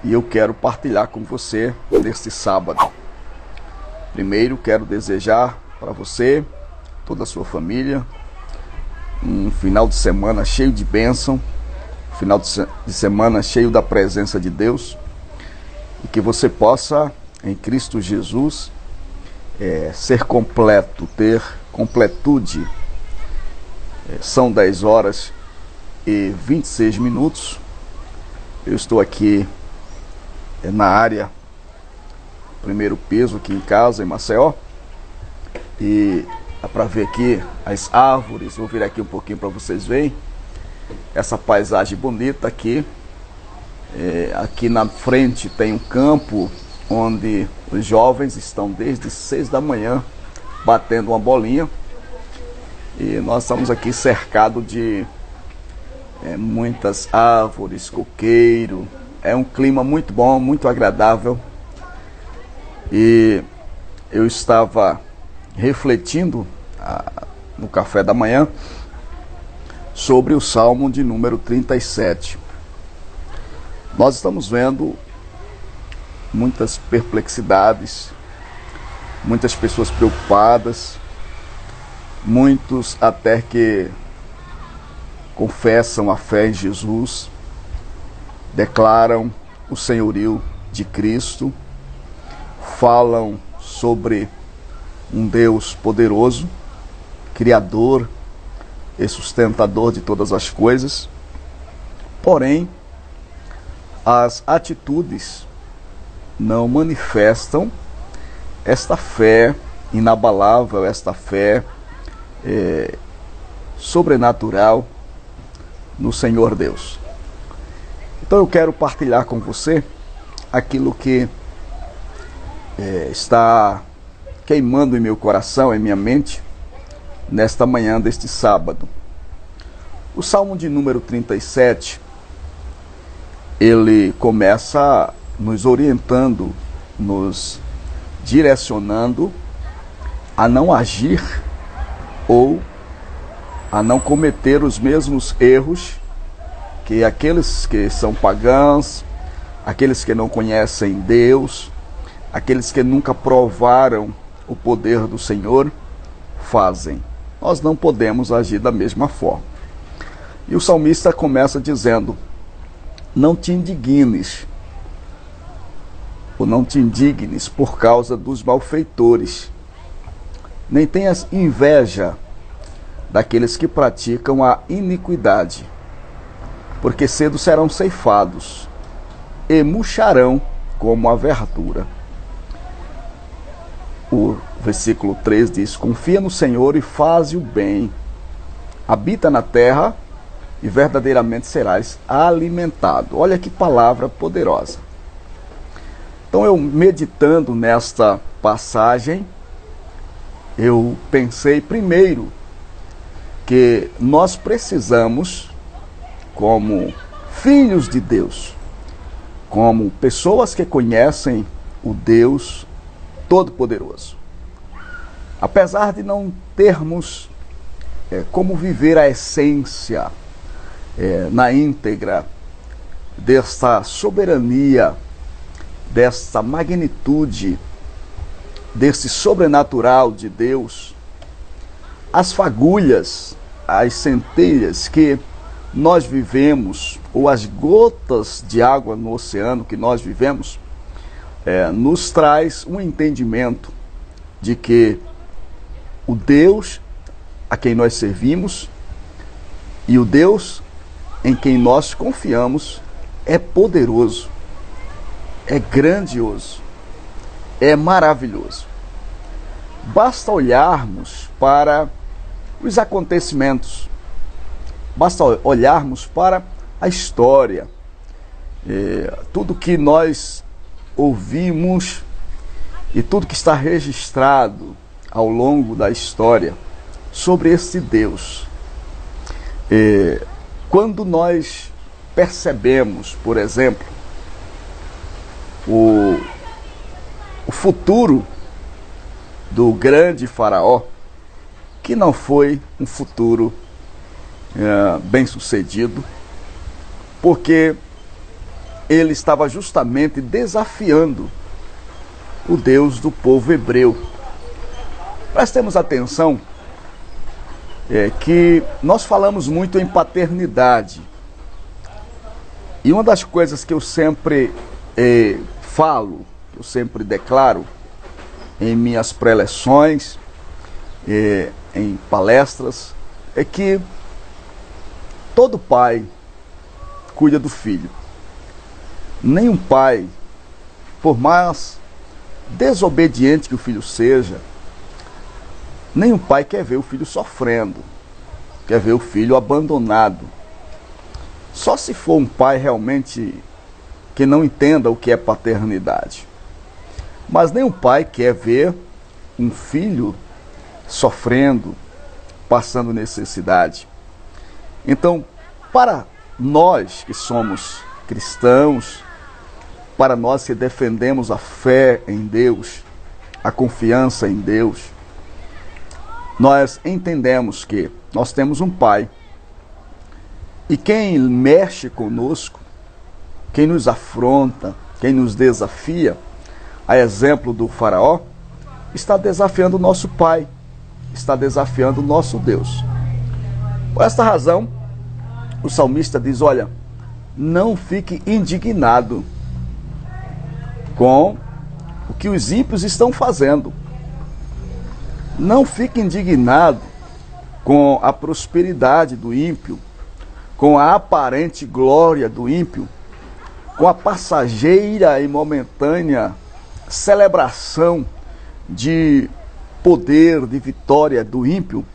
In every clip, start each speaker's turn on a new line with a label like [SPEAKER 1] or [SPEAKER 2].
[SPEAKER 1] e eu quero partilhar com você neste sábado. Primeiro, quero desejar para você, toda a sua família, um final de semana cheio de bênção, final de semana cheio da presença de Deus, e que você possa, em Cristo Jesus, ser completo, ter completude. São 10 horas e 26 minutos. Eu estou aqui na área, primeiro piso aqui em casa, em Maceió, e dá para ver aqui as árvores. Vou virar aqui um pouquinho para vocês verem essa paisagem bonita aqui. Aqui na frente tem um campo onde os jovens estão desde 6 da manhã batendo uma bolinha, e nós estamos aqui cercados de muitas árvores, coqueiro. É um clima muito bom, muito agradável. E eu estava refletindo no café da manhã sobre o Salmo de número 37. Nós estamos vendo muitas perplexidades, muitas pessoas preocupadas, muitos até que confessam a fé em Jesus, declaram o senhorio de Cristo, falam sobre um Deus poderoso, criador e sustentador de todas as coisas. Porém, as atitudes não manifestam esta fé inabalável, esta fé sobrenatural no Senhor Deus. Então eu quero partilhar com você aquilo que está queimando em meu coração, em minha mente, nesta manhã deste sábado. O Salmo de número 37, ele começa nos orientando, nos direcionando a não agir ou a não cometer os mesmos erros que aqueles que são pagãos, aqueles que não conhecem Deus, aqueles que nunca provaram o poder do Senhor fazem. Nós não podemos agir da mesma forma. E o salmista começa dizendo: não te indignes, ou não te indignes por causa dos malfeitores, nem tenhas inveja daqueles que praticam a iniquidade, porque cedo serão ceifados e murcharão como a verdura. O versículo 3 diz: confia no Senhor e faze o bem, habita na terra e verdadeiramente serás alimentado. Olha que palavra poderosa. Então, eu meditando nesta passagem, eu pensei primeiro que nós precisamos, como filhos de Deus, como pessoas que conhecem o Deus Todo-Poderoso, apesar de não termos como viver a essência na íntegra desta soberania, desta magnitude, desse sobrenatural de Deus, as fagulhas, as centelhas que nós vivemos, ou as gotas de água no oceano que nós vivemos, nos traz um entendimento de que o Deus a quem nós servimos e o Deus em quem nós confiamos é poderoso, é grandioso, é maravilhoso. Basta olharmos para os acontecimentos, basta olharmos para a história, tudo que nós ouvimos e tudo que está registrado ao longo da história sobre esse Deus. Quando nós percebemos, por exemplo, o futuro do grande faraó, que não foi um futuro bem sucedido, porque ele estava justamente desafiando o Deus do povo hebreu. Prestemos atenção que nós falamos muito em paternidade. E uma das coisas que eu sempre falo, que eu sempre declaro em minhas preleções, em palestras, é que todo pai cuida do filho. Nenhum pai, por mais desobediente que o filho seja, nenhum pai quer ver o filho sofrendo, quer ver o filho abandonado. Só se for um pai realmente que não entenda o que é paternidade. Mas nenhum pai quer ver um filho sofrendo, passando necessidade. Então, para nós que somos cristãos, para nós que defendemos a fé em Deus, a confiança em Deus, nós entendemos que nós temos um Pai. E quem mexe conosco, quem nos afronta, quem nos desafia, a exemplo do faraó, está desafiando o nosso Pai, está desafiando o nosso Deus. Por esta razão, o salmista diz, olha, não fique indignado com o que os ímpios estão fazendo. Não fique indignado com a prosperidade do ímpio, com a aparente glória do ímpio, com a passageira e momentânea celebração de poder, de vitória do ímpio,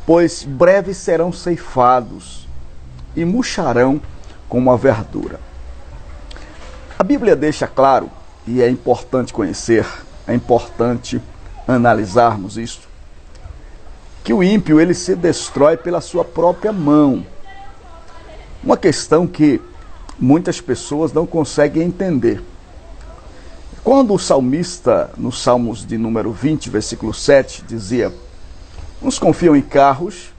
[SPEAKER 1] pois breves serão ceifados e murcharão como a verdura. A Bíblia deixa claro, e é importante conhecer, é importante analisarmos isto, que o ímpio ele se destrói pela sua própria mão. Uma questão que muitas pessoas não conseguem entender. Quando o salmista, nos Salmos de número 20, versículo 7, dizia, uns confiam em carros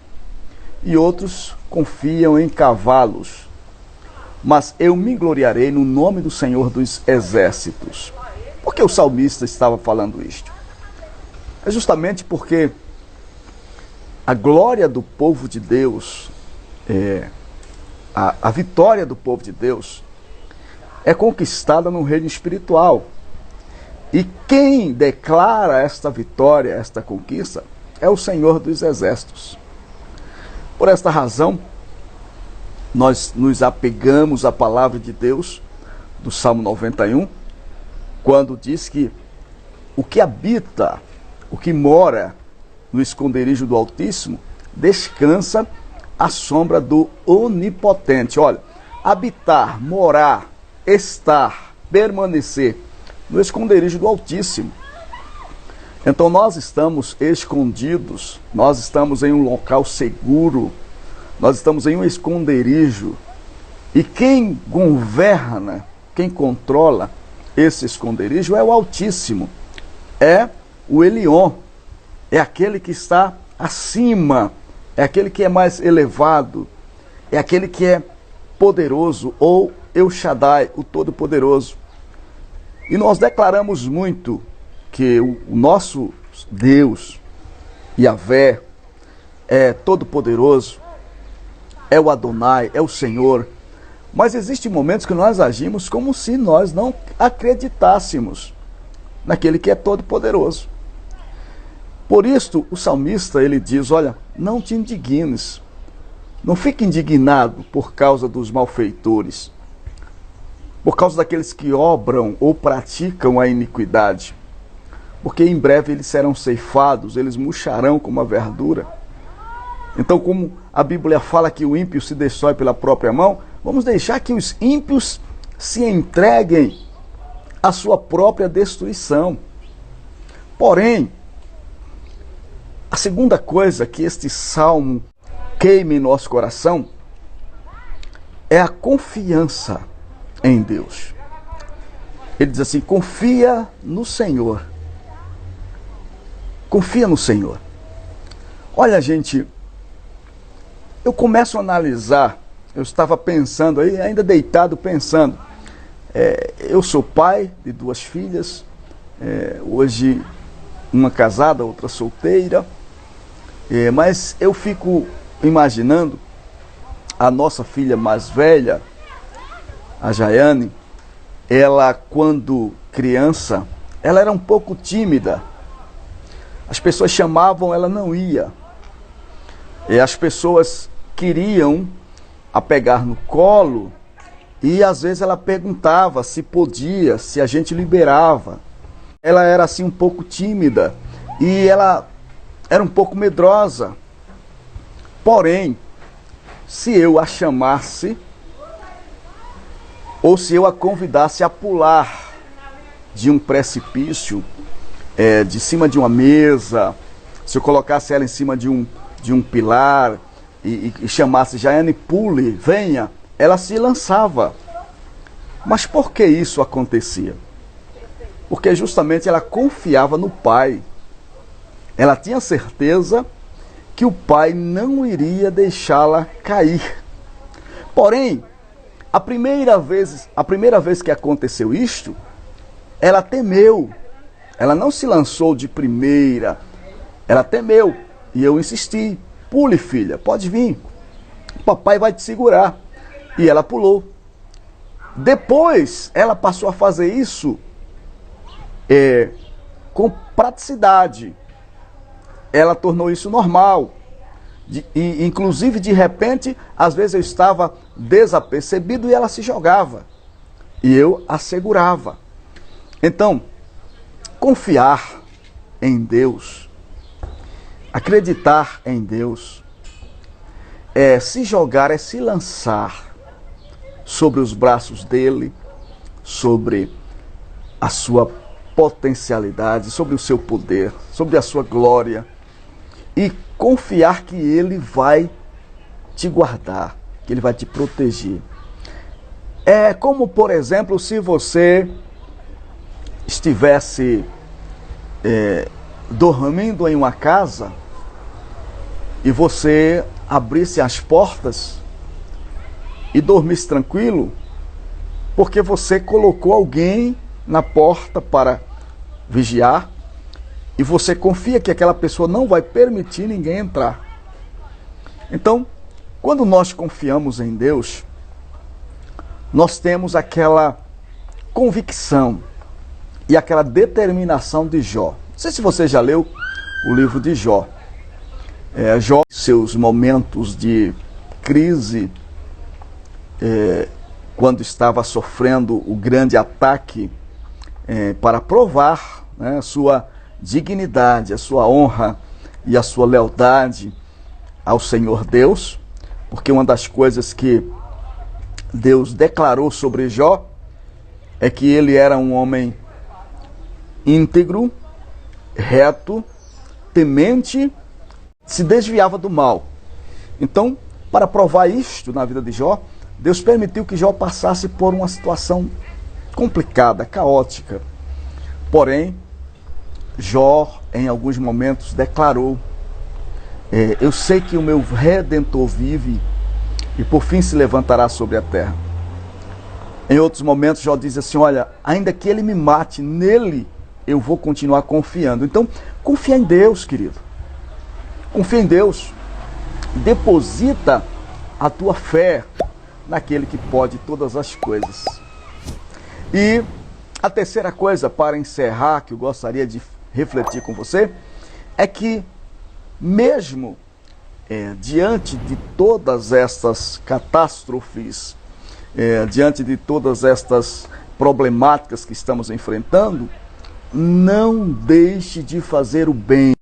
[SPEAKER 1] e outros confiam em cavalos, mas eu me gloriarei no nome do Senhor dos Exércitos. Por que o salmista estava falando isto? É justamente porque a glória do povo de Deus, a vitória do povo de Deus, é conquistada no reino espiritual. E quem declara esta vitória, esta conquista, é o Senhor dos Exércitos. Por esta razão, nós nos apegamos à palavra de Deus, do Salmo 91, quando diz que o que habita, o que mora no esconderijo do Altíssimo, descansa à sombra do Onipotente. Olha, habitar, morar, estar, permanecer no esconderijo do Altíssimo. Então nós estamos escondidos, nós estamos em um local seguro, nós estamos em um esconderijo. E quem governa, quem controla esse esconderijo é o Altíssimo, é o Elion, é aquele que está acima, é aquele que é mais elevado, é aquele que é poderoso, ou El Shaddai, o Todo-Poderoso. E nós declaramos muito que o nosso Deus, Yahvé, é todo-poderoso, é o Adonai, é o Senhor. Mas existem momentos que nós agimos como se nós não acreditássemos naquele que é todo-poderoso. Por isso, o salmista, ele diz, olha, não te indignes, não fique indignado por causa dos malfeitores, por causa daqueles que obram ou praticam a iniquidade, porque em breve eles serão ceifados, eles murcharão como a verdura. Então, como a Bíblia fala que o ímpio se destrói pela própria mão, vamos deixar que os ímpios se entreguem à sua própria destruição. Porém, a segunda coisa que este salmo queima em nosso coração é a confiança em Deus. Ele diz assim, confia no Senhor. Confia no Senhor. Olha, gente, eu começo a analisar, eu estava pensando aí, ainda deitado pensando, Eu sou pai de 2 filhas, hoje uma casada, outra solteira, mas eu fico imaginando a nossa filha mais velha, a Jaiane. Ela, quando criança, ela era um pouco tímida. As pessoas chamavam, ela não ia. E as pessoas queriam a pegar no colo e às vezes ela perguntava se podia, se a gente liberava. Ela era assim um pouco tímida e ela era um pouco medrosa. Porém, se eu a chamasse ou se eu a convidasse a pular de um precipício, de cima de uma mesa, se eu colocasse ela em cima de um pilar e chamasse Jaiane, pule, venha, ela se lançava. Mas por que isso acontecia? Porque justamente ela confiava no pai. Ela tinha certeza que o pai não iria deixá-la cair. Porém, a primeira vez que aconteceu isto, ela temeu. Ela não se lançou de primeira. Ela temeu. E eu insisti. Pule, filha, pode vir. O papai vai te segurar. E ela pulou. Depois, ela passou a fazer isso com praticidade. Ela tornou isso normal. E, inclusive, de repente, às vezes eu estava desapercebido e ela se jogava. E eu a segurava. Então, confiar em Deus, acreditar em Deus, se jogar, se lançar sobre os braços dele, sobre a sua potencialidade, sobre o seu poder, sobre a sua glória, e confiar que ele vai te guardar, que ele vai te proteger. É como, por exemplo, se você estivesse dormindo em uma casa e você abrisse as portas e dormisse tranquilo, porque você colocou alguém na porta para vigiar e você confia que aquela pessoa não vai permitir ninguém entrar. Então, quando nós confiamos em Deus, nós temos aquela convicção e aquela determinação de Jó. Não sei se você já leu o livro de Jó. Jó, seus momentos de crise, quando estava sofrendo o grande ataque, para provar, a sua dignidade, a sua honra e a sua lealdade ao Senhor Deus, porque uma das coisas que Deus declarou sobre Jó é que ele era um homem íntegro, reto, temente, se desviava do mal. Então, para provar isto na vida de Jó, Deus permitiu que Jó passasse por uma situação complicada, caótica. Porém, Jó, em alguns momentos, declarou: eu sei que o meu Redentor vive e por fim se levantará sobre a terra. Em outros momentos, Jó diz assim: olha, ainda que ele me mate, nele eu vou continuar confiando. Então, confia em Deus, querido. Confia em Deus. Deposita a tua fé naquele que pode todas as coisas. E a terceira coisa, para encerrar, que eu gostaria de refletir com você, é que mesmo diante de todas estas catástrofes, diante de todas estas problemáticas que estamos enfrentando, não deixe de fazer o bem.